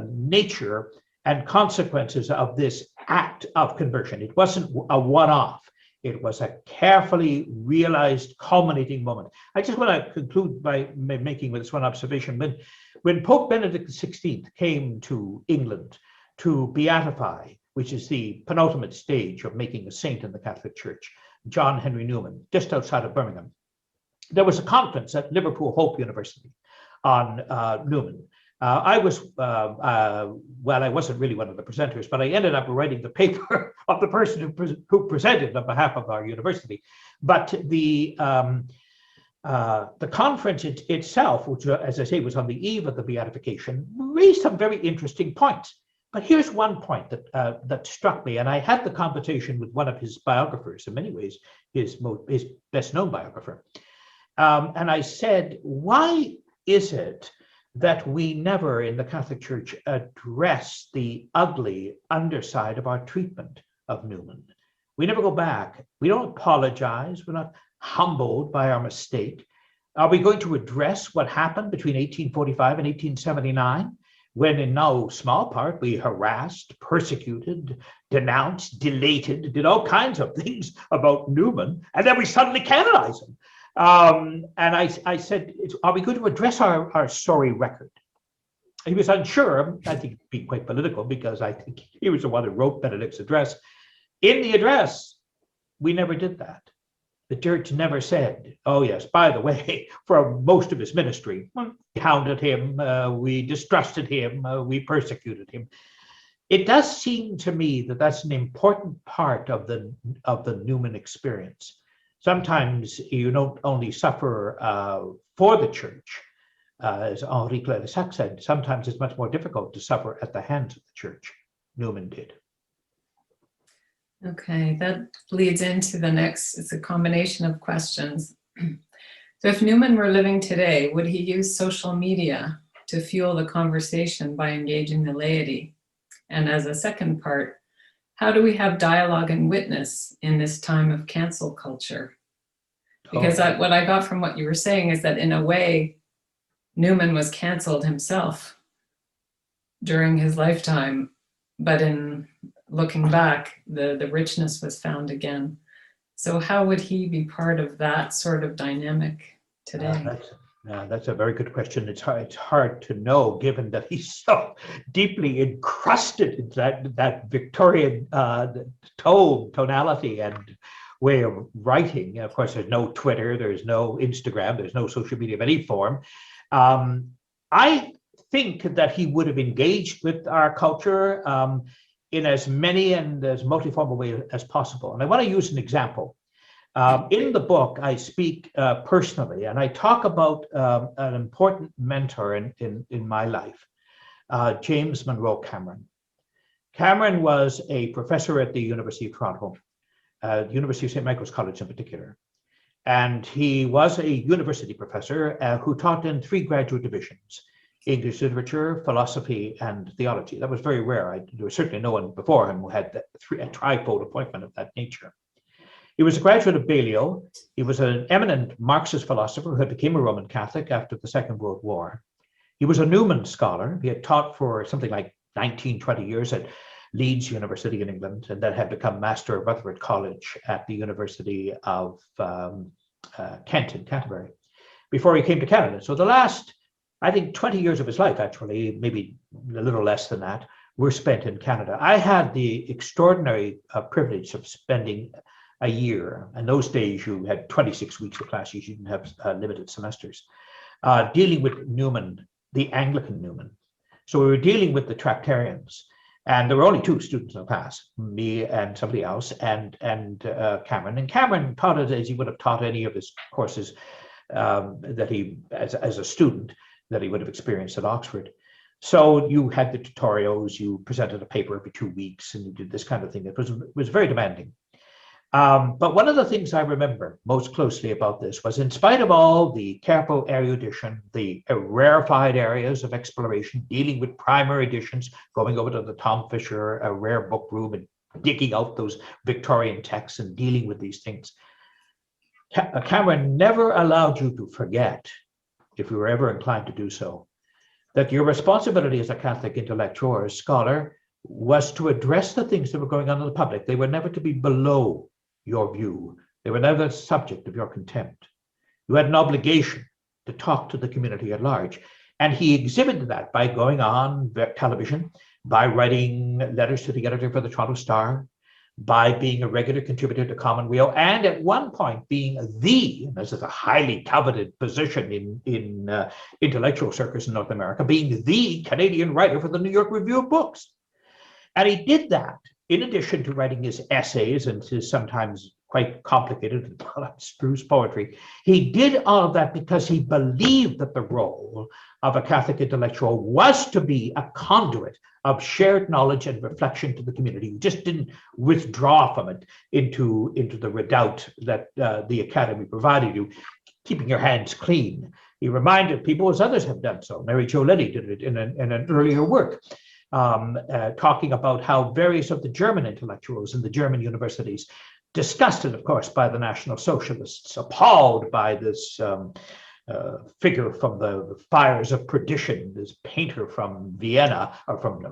nature and consequences of this act of conversion. It wasn't a one-off. It was a carefully realized, culminating moment. I just want to conclude by making this one observation. When Pope Benedict XVI came to England to beatify, which is the penultimate stage of making a saint in the Catholic Church, John Henry Newman, just outside of Birmingham, there was a conference at Liverpool Hope University on Newman. I wasn't really one of the presenters, but I ended up writing the paper of the person who presented on behalf of our university. But the conference itself, which, as I say, was on the eve of the beatification, raised some very interesting points. But here's one point that struck me, and I had the conversation with one of his biographers, in many ways, his best-known biographer. And I said, why is it that we never in the Catholic Church address the ugly underside of our treatment of Newman? We never go back. We don't apologize. We're not humbled by our mistake. Are we going to address what happened between 1845 and 1879? When in no small part we harassed, persecuted, denounced, delated, did all kinds of things about Newman, and then we suddenly canonize him. And I said, are we going to address our sorry record? He was unsure. I think it'd be quite political, because I think he was the one who wrote Benedict's address. In the address, we never did that. The church never said, oh yes, by the way, for most of his ministry, we hounded him, we distrusted him, we persecuted him. It does seem to me that that's an important part of the Newman experience. Sometimes you don't only suffer for the church, as Henri Claire-de-Sac said, sometimes it's much more difficult to suffer at the hands of the church. Newman did. Okay, that leads into the next. It's a combination of questions. So if Newman were living today, would he use social media to fuel the conversation by engaging the laity? And as a second part, how do we have dialogue and witness in this time of cancel culture? Because what I got from what you were saying is that in a way, Newman was canceled himself during his lifetime, but in looking back, the richness was found again. So how would he be part of that sort of dynamic today? That's a very good question. It's hard to know, given that he's so deeply encrusted in that Victorian tonality and way of writing. Of course, there's no Twitter, there's no Instagram, there's no social media of any form. I think that he would have engaged with our culture in as many and as multiform a way as possible. And I want to use an example. In the book, I speak personally, and I talk about an important mentor in my life, James Monroe Cameron. Cameron was a professor at the University of Toronto, University of St. Michael's College in particular. And he was a university professor who taught in 3 graduate divisions: English literature, philosophy, and theology. That was very rare. There was certainly no one before him who had a trifold appointment of that nature. He was a graduate of Balliol. He was an eminent Marxist philosopher who became a Roman Catholic after the Second World War. He was a Newman scholar. He had taught for something like 19-20 years at Leeds University in England, and then had become Master of Rutherford College at the University of Kent in Canterbury before he came to Canada. So the last, I think, 20 years of his life, actually, maybe a little less than that, were spent in Canada. I had the extraordinary privilege of spending a year. In those days, you had 26 weeks of classes. You didn't have limited semesters. Dealing with Newman, the Anglican Newman. So we were dealing with the Tractarians. And there were only 2 students in the class, me and somebody else, and Cameron. And Cameron taught it as he would have taught any of his courses that he, as a student, that he would have experienced at Oxford. So you had the tutorials, you presented a paper every 2 weeks, and you did this kind of thing. It was very demanding. But one of the things I remember most closely about this was, in spite of all the careful erudition, the rarefied areas of exploration, dealing with primary editions, going over to the Tom Fisher rare book room and digging out those Victorian texts and dealing with these things, Cameron never allowed you to forget, if you were ever inclined to do so, that your responsibility as a Catholic intellectual or a scholar was to address the things that were going on in the public. They were never to be below your view. They were never the subject of your contempt. You had an obligation to talk to the community at large. And he exhibited that by going on television, by writing letters to the editor for the Toronto Star, by being a regular contributor to Commonweal, and at one point being this is a highly coveted position in intellectual circles in North America, being the Canadian writer for the New York Review of Books. And he did that in addition to writing his essays and his sometimes quite complicated and abstruse poetry. He did all of that because he believed that the role of a Catholic intellectual was to be a conduit of shared knowledge and reflection to the community. You just didn't withdraw from it into the redoubt that the Academy provided you, keeping your hands clean. He reminded people, as others have done so. Mary Jo Liddy did it in an earlier work, talking about how various of the German intellectuals in the German universities, disgusted, of course, by the National Socialists, appalled by this figure from the fires of perdition, this painter from Vienna, or from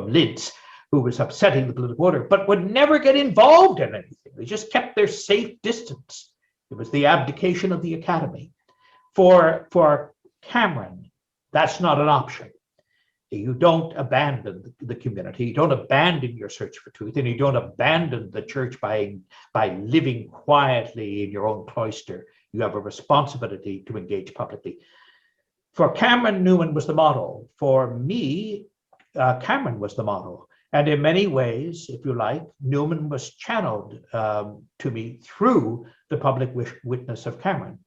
Linz, who was upsetting the political order, but would never get involved in anything. They just kept their safe distance. It was the abdication of the Academy. For Cameron, that's not an option. You don't abandon the community, you don't abandon your search for truth, and you don't abandon the church by living quietly in your own cloister. You have a responsibility to engage publicly. For Cameron, Newman was the model. For me, Cameron was the model. And in many ways, if you like, Newman was channeled to me through the public witness of Cameron.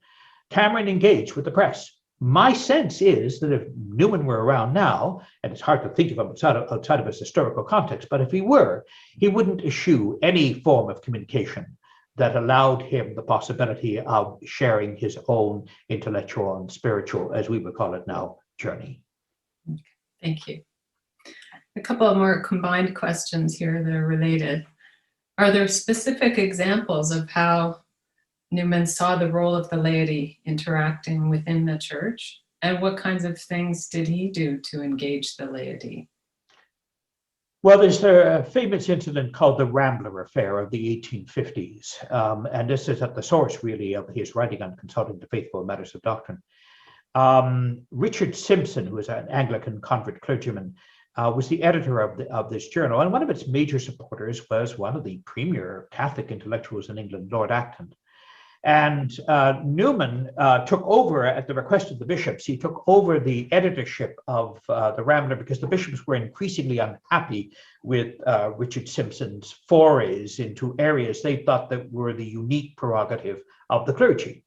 Cameron engaged with the press. My sense is that if Newman were around now, and it's hard to think of him outside of his historical context, but if he were, he wouldn't eschew any form of communication that allowed him the possibility of sharing his own intellectual and spiritual, as we would call it now, journey. Thank you. A couple of more combined questions here that are related. Are there specific examples of how Newman saw the role of the laity interacting within the church? And what kinds of things did he do to engage the laity? Well, there's a famous incident called the Rambler Affair of the 1850s. And this is at the source, really, of his writing on consulting the faithful in matters of doctrine. Richard Simpson, who was an Anglican convert clergyman, was the editor of this journal. And one of its major supporters was one of the premier Catholic intellectuals in England, Lord Acton. And Newman took over, at the request of the bishops, he took over the editorship of the Rambler because the bishops were increasingly unhappy with Richard Simpson's forays into areas they thought that were the unique prerogative of the clergy.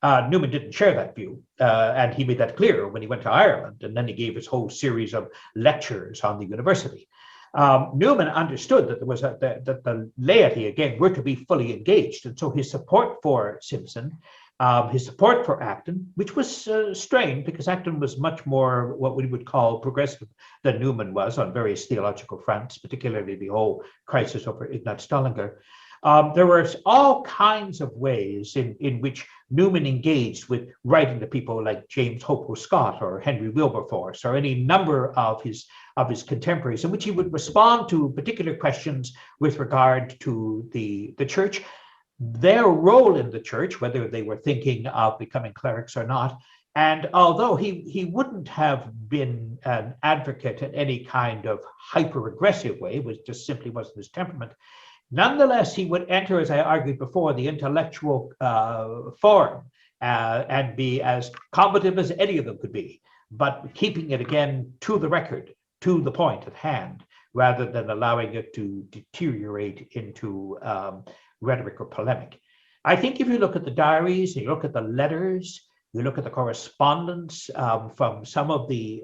Newman didn't share that view, and he made that clear when he went to Ireland, and then he gave his whole series of lectures on the university. Newman understood that there was that the laity, again, were to be fully engaged. And so his support for Simpson, his support for Acton, which was strained because Acton was much more what we would call progressive than Newman was on various theological fronts, particularly the whole crisis over Ignaz Stallinger. There were all kinds of ways in which Newman engaged with writing to people like James Hopewell Scott or Henry Wilberforce or any number of his contemporaries, in which he would respond to particular questions with regard to the church, their role in the church, whether they were thinking of becoming clerics or not, And although he wouldn't have been an advocate in any kind of hyper-aggressive way, it was just simply wasn't his temperament, nonetheless, he would enter, as I argued before, the intellectual forum and be as combative as any of them could be, but keeping it again to the record, to the point at hand, rather than allowing it to deteriorate into rhetoric or polemic. I think if you look at the diaries, you look at the letters, you look at the correspondence from some of the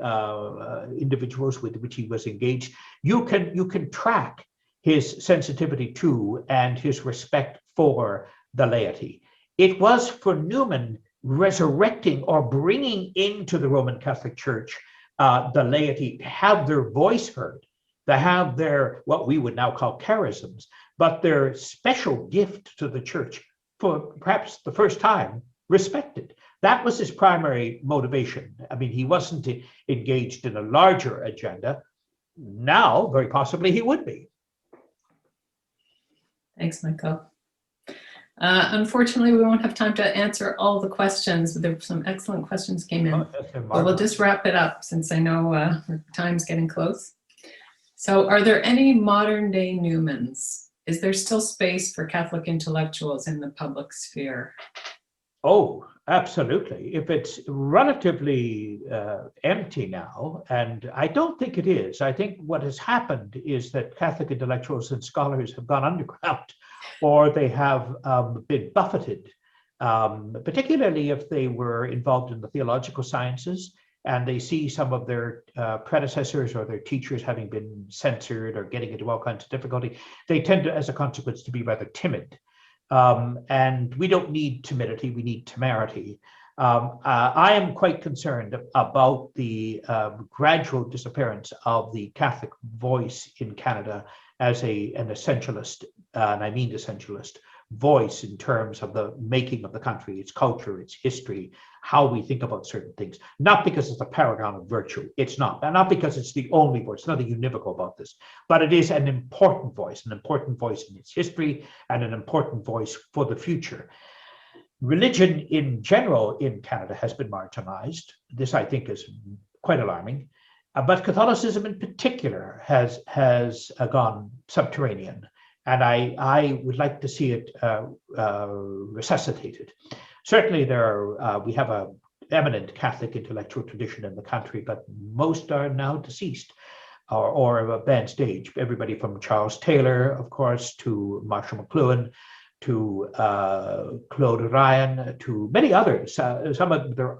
individuals with which he was engaged, you can track his sensitivity to and his respect for the laity. It was for Newman resurrecting or bringing into the Roman Catholic Church the laity to have their voice heard, to have their, what we would now call charisms, but their special gift to the church for perhaps the first time respected. That was his primary motivation. I mean, he wasn't engaged in a larger agenda. Now, very possibly, he would be. Thanks, Michael. Unfortunately, we won't have time to answer all the questions. There were some excellent questions came in. But we'll just wrap it up since I know our time's getting close. So are there any modern day Newmans? Is there still space for Catholic intellectuals in the public sphere? Oh, absolutely. If it's relatively empty now, and I don't think it is, I think what has happened is that Catholic intellectuals and scholars have gone underground, or they have been buffeted, particularly if they were involved in the theological sciences and they see some of their predecessors or their teachers having been censored or getting into all kinds of difficulty. They tend to, as a consequence, to be rather timid. And we don't need timidity, we need temerity. I am quite concerned about the gradual disappearance of the Catholic voice in Canada as an essentialist, and I mean essentialist, voice in terms of the making of the country, its culture, its history, how we think about certain things. Not because it's a paragon of virtue, it's not. And not because it's the only voice, nothing univocal about this, but it is an important voice in its history and an important voice for the future. Religion in general in Canada has been marginalized. This, I think, is quite alarming. But Catholicism in particular has gone subterranean. And I would like to see it resuscitated. Certainly we have an eminent Catholic intellectual tradition in the country, but most are now deceased or of advanced age. Everybody from Charles Taylor, of course, to Marshall McLuhan, to Claude Ryan, to many others. Some of their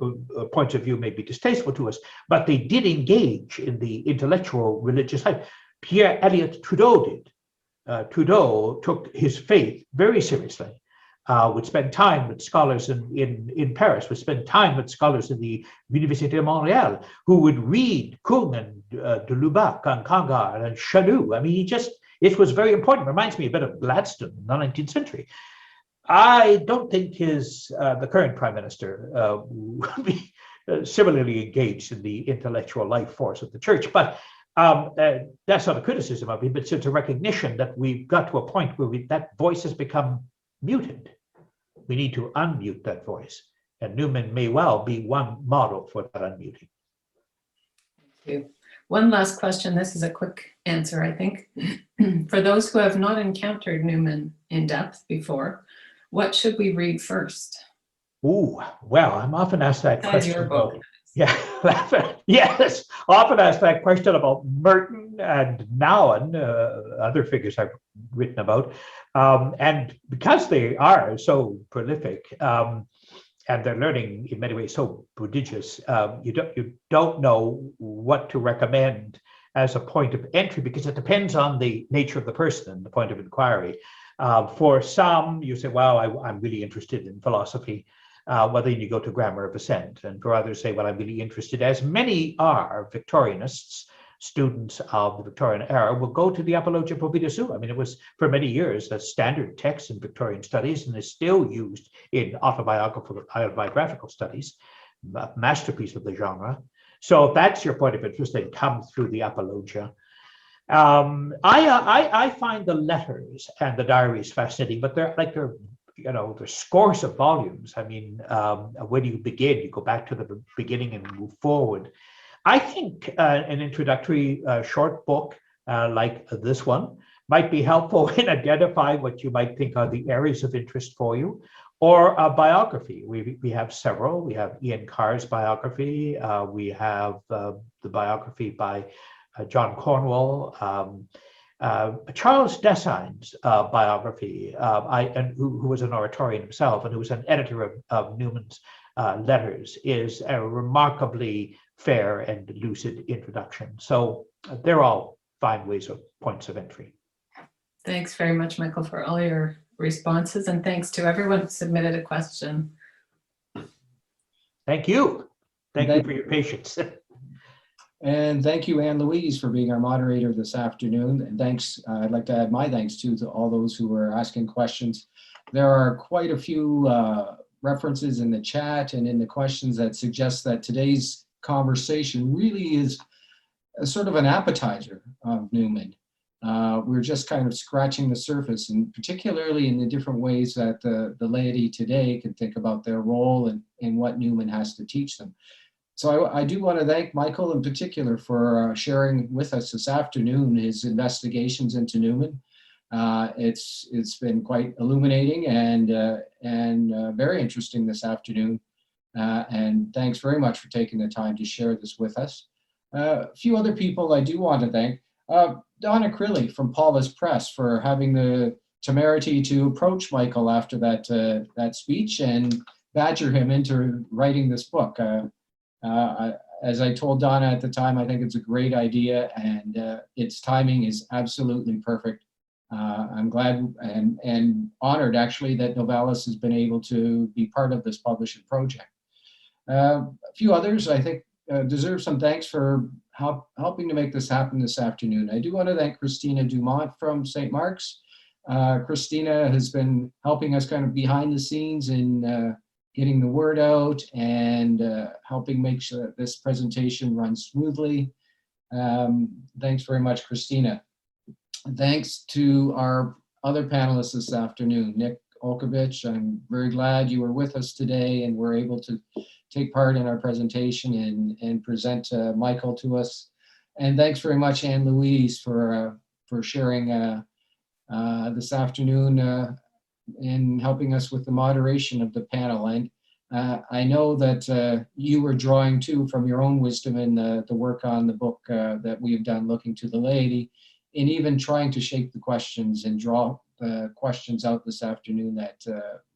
points of view may be distasteful to us, but they did engage in the intellectual religious life. Pierre Elliott Trudeau did. Trudeau took his faith very seriously, would spend time with scholars in Paris, would spend time with scholars in the Université de Montréal, who would read Kung and de Lubac and Congar and Chanou. I mean, it was very important. Reminds me a bit of Gladstone in the 19th century. I don't think the current prime minister would be similarly engaged in the intellectual life force of the church, but that's not a criticism of him, but it's a recognition that we've got to a point where that voice has become muted. We need to unmute that voice. And Newman may well be one model for that unmuting. Thank you. One last question. This is a quick answer, I think. For those who have not encountered Newman in depth before, what should we read first? Ooh, well, I'm often asked that question. Your book. Yeah, yes, often asked that question about Merton and Newman, other figures I've written about. And because they are so prolific and their learning in many ways so prodigious, you don't know what to recommend as a point of entry because it depends on the nature of the person and the point of inquiry. For some, you say, well, I'm really interested in philosophy. Well, then you go to Grammar of Assent. And for others say, well, I'm really interested, as many are Victorianists, students of the Victorian era, will go to the Apologia Pro Vita Sua. I mean, it was for many years a standard text in Victorian studies and is still used in autobiographical studies, a masterpiece of the genre. So if that's your point of interest, then come through the Apologia. I find the letters and the diaries fascinating, but they're there's scores of volumes. I mean, where do you begin? You go back to the beginning and move forward. I think an introductory short book like this one might be helpful in identifying what you might think are the areas of interest for you, or a biography. We have several. We have Ian Carr's biography. We have the biography by John Cornwell. Charles Design's biography, who was an Oratorian himself and who was an editor of Newman's letters, is a remarkably fair and lucid introduction. So they're all fine ways of points of entry. Thanks very much, Michael, for all your responses, and thanks to everyone who submitted a question. Thank you. Thank you for your patience. And thank you, Anne Louise, for being our moderator this afternoon. And thanks, I'd like to add my thanks to all those who were asking questions. There are quite a few references in the chat and in the questions that suggest that today's conversation really is a sort of an appetizer of Newman. We're just kind of scratching the surface, and particularly in the different ways that the laity today can think about their role and what Newman has to teach them. So I do want to thank Michael in particular for sharing with us this afternoon his investigations into Newman. It's been quite illuminating and very interesting this afternoon. And thanks very much for taking the time to share this with us. A few other people I do want to thank. Donna Crilly from Paula's Press for having the temerity to approach Michael after that speech and badger him into writing this book. As I told Donna at the time, I think it's a great idea, and its timing is absolutely perfect. I'm glad and honored, actually, that Novalis has been able to be part of this publishing project. A few others, I think, deserve some thanks for helping to make this happen this afternoon. I do want to thank Christina Dumont from St. Mark's. Christina has been helping us kind of behind the scenes in getting the word out and helping make sure that this presentation runs smoothly. Thanks very much, Christina. Thanks to our other panelists this afternoon. Nick Olkovich, I'm very glad you were with us today and were able to take part in our presentation and present Michael to us. And thanks very much, Anne Louise, for sharing this afternoon in helping us with the moderation of the panel. And I know that you were drawing too from your own wisdom in the work on the book that we have done, Looking to the Laity, and even trying to shape the questions and draw the questions out this afternoon that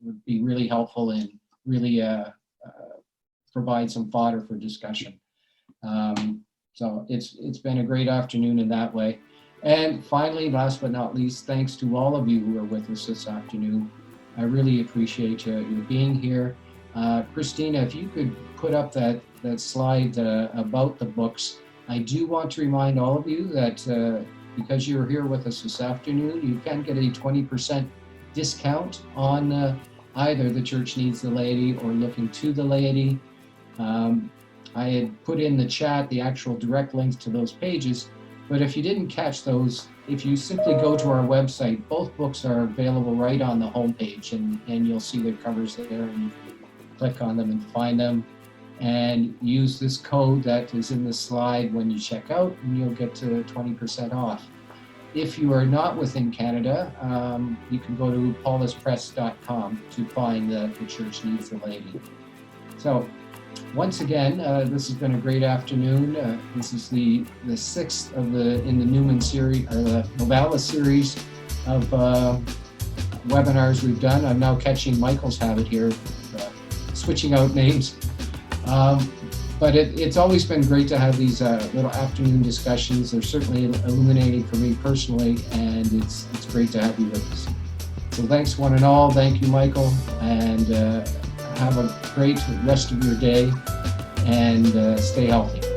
would be really helpful and really provide some fodder for discussion. So it's been a great afternoon in that way. And finally, last but not least, thanks to all of you who are with us this afternoon. I really appreciate you being here. Christina, if you could put up that slide about the books. I do want to remind all of you that because you're here with us this afternoon, you can get a 20% discount on either the Church Needs the Laity or Looking to the Laity. I had put in the chat the actual direct links to those pages, but if you didn't catch those, if you simply go to our website, both books are available right on the homepage, and you'll see the covers there, and you can click on them and find them, and use this code that is in the slide when you check out, and you'll get to 20% off. If you are not within Canada, you can go to pauluspress.com to find the Church Needs the Laity. So, once again, this has been a great afternoon. This is the sixth of in the Newman series, or the Novalis series of webinars we've done. I'm now catching Michael's habit here, switching out names. But it's always been great to have these little afternoon discussions. They're certainly illuminating for me personally, and it's great to have you with us. So thanks one and all. Thank you, Michael, and have a great rest of your day, and stay healthy.